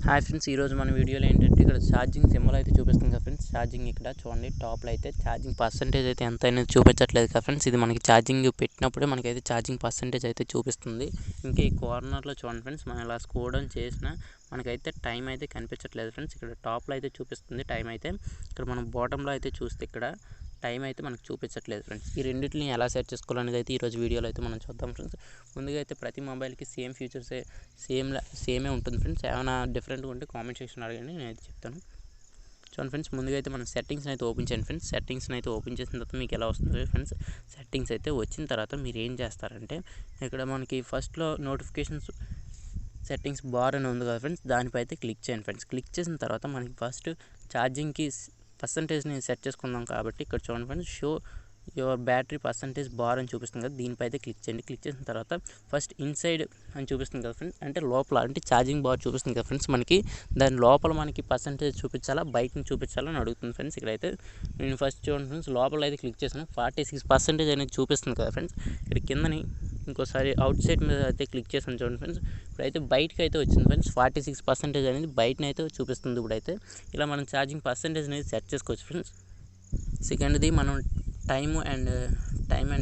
Hi friends, ఈరోజు మన వీడియోలో ఏంటంటే ఇక్కడ ఛార్జింగ్ సింబల్ అయితే చూపిస్తుంది కదా ఫ్రెండ్స్. ఛార్జింగ్ ఇక్కడ చూడండి, టాప్లో అయితే ఛార్జింగ్ పర్సెంటేజ్ అయితే ఎంత అనేది చూపించట్లేదు కదా ఫ్రెండ్స్. ఇది మనకి ఛార్జింగ్ పెట్టినప్పుడే మనకైతే ఛార్జింగ్ పర్సెంటేజ్ అయితే చూపిస్తుంది. ఇంకా ఈ కార్నర్లో చూడండి ఫ్రెండ్స్, మనం ఇలా స్క్రోల్ డౌన్ చేసినా మనకైతే టైం అయితే కనిపించట్లేదు ఫ్రెండ్స్. ఇక్కడ టాప్లో అయితే చూపిస్తుంది టైం అయితే. ఇక్కడ మనం బాటంలో అయితే చూస్తే ఇక్కడ టైం అయితే మనకు చూపించట్లేదు ఫ్రెండ్స్. ఈ రెండింటిని ఎలా సెట్ చేసుకోవాలనేది అయితే ఈరోజు వీడియోలో అయితే మనం చూద్దాం ఫ్రెండ్స్. ముందుగా అయితే ప్రతి మొబైల్కి సేమ్ ఫీచర్సే సేమే ఉంటుంది ఫ్రెండ్స్. ఏమైనా డిఫరెంట్గా ఉంటే కామెంట్ సెక్షన్ అడగండి, నేనైతే చెప్తాను. చూడండి ఫ్రెండ్స్, ముందుగా అయితే మనం సెట్టింగ్స్ని అయితే ఓపెన్ చేయండి ఫ్రెండ్స్. సెట్టింగ్స్ని అయితే ఓపెన్ చేసిన తర్వాత మీకు ఎలా వస్తుంది ఫ్రెండ్స్. సెట్టింగ్స్ అయితే వచ్చిన తర్వాత మీరు ఏం చేస్తారంటే ఇక్కడ మనకి ఫస్ట్లో నోటిఫికేషన్స్ సెట్టింగ్స్ బార్ అని ఉంది కదా ఫ్రెండ్స్, దానిపై అయితే క్లిక్ చేయండి ఫ్రెండ్స్. క్లిక్ చేసిన తర్వాత మనకి ఫస్ట్ ఛార్జింగ్కి పర్సంటేజ్ని సెట్ చేసుకుందాం కాబట్టి ఇక్కడ చూడండి friends, show your battery percentage bar అని చూపిస్తుంది కదా, దీనిపై అయితే క్లిక్ చేయండి. క్లిక్ చేసిన తర్వాత ఫస్ట్ ఇన్సైడ్ అని చూపిస్తుంది కదా ఫ్రెండ్స్, అంటే లోపల అంటే ఛార్జింగ్ బార్ చూపిస్తుంది కదా ఫ్రెండ్స్. మనకి దాని లోపల మనకి పర్సంటేజ్ చూపించాలా బయటని చూపించాలని అడుగుతుంది ఫ్రెండ్స్. ఇక్కడైతే నేను ఫస్ట్ చూడండి ఫ్రెండ్స్, లోపల అయితే క్లిక్ చేసాను, 46% అనేది చూపిస్తుంది కదా ఫ్రెండ్స్. ఇక్కడ కిందని ఇంకోసారి అవుట్ సైడ్ మీద అయితే క్లిక్ చేసాను చూడండి ఫ్రెండ్స్. ఇప్పుడైతే బయటకి అయితే వచ్చింది ఫ్రెండ్స్, 46% అనేది బయటనైతే చూపిస్తుంది. ఇప్పుడైతే ఇలా మనం ఛార్జింగ్ పర్సంటేజ్ అనేది సెట్ చేసుకోవచ్చు ఫ్రెండ్స్. సెకండ్ది మనం టైమ్ అండ్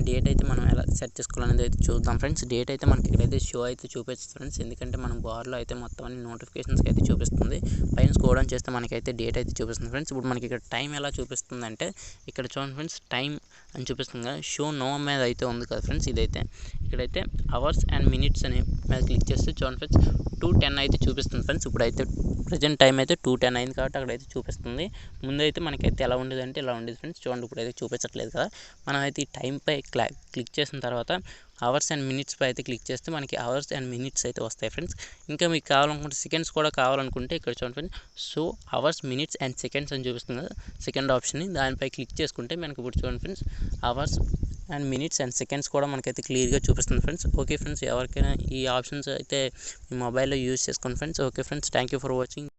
డేట్ అయితే మనం ఎలా సెట్ చేసుకోవాలనేది అయితే చూద్దాం ఫ్రెండ్స్. డేట్ అయితే మనకి ఇక్కడైతే షో అయితే చూపిస్తుంది ఫ్రెండ్స్, ఎందుకంటే మనం బార్లో అయితే మొత్తం అన్ని నోటిఫికేషన్స్కి అయితే చూపిస్తుంది. పైన స్క్రోల్ డౌన్ చేస్తే మనకైతే డేట్ అయితే చూపిస్తుంది ఫ్రెండ్స్. ఇప్పుడు మనకి ఇక్కడ టైం ఎలా చూపిస్తుంది అంటే ఇక్కడ చూడండి ఫ్రెండ్స్, టైం అని చూపిస్తుంది కదా, షో నో మీద అయితే ఉంది కదా ఫ్రెండ్స్. ఇదైతే ఇక్కడైతే అవర్స్ అండ్ మినిట్స్ అనే మీద క్లిక్ చేస్తే చూడండి ఫ్రెండ్స్ 2:10 అయితే చూపిస్తుంది ఫ్రెండ్స్. ఇప్పుడైతే ప్రజెంట్ టైం అయితే 2:10 అయింది కాబట్టి అక్కడైతే చూపిస్తుంది. ముందైతే మనకైతే ఎలా ఉండేది అంటే ఇలా ఉండేది ఫ్రెండ్స్. చూడండి, ఇప్పుడైతే చూపించట్లేదు కదా. మనం అయితే ఈ టైంపై క్లిక్ చేసిన తర్వాత అవర్స్ అండ్ మినిట్స్ పై అయితే క్లిక్ చేస్తే మనకి అవర్స్ అండ్ మినిట్స్ అయితే వస్తాయి ఫ్రెండ్స్. ఇంకా మీకు కావాలనుకుంటే సెకండ్స్ కూడా కావాలనుకుంటే ఇక్కడ చూడండి friends, so hours minutes and seconds అని చూపిస్తుంది కదా సెకండ్ ఆప్షన్ని, దానిపై క్లిక్ చేసుకుంటే మనకి ఇప్పుడు చూడండి friends hours and minutes and seconds కూడా మనకైతే క్లియర్గా చూపిస్తుంది ఫ్రెండ్స్. ఓకే ఫ్రెండ్స్, ఎవరికైనా ఈ ఆప్షన్స్ అయితే మీ మొబైల్లో యూజ్ చేసుకోండి friends. Okay friends, thank you for watching.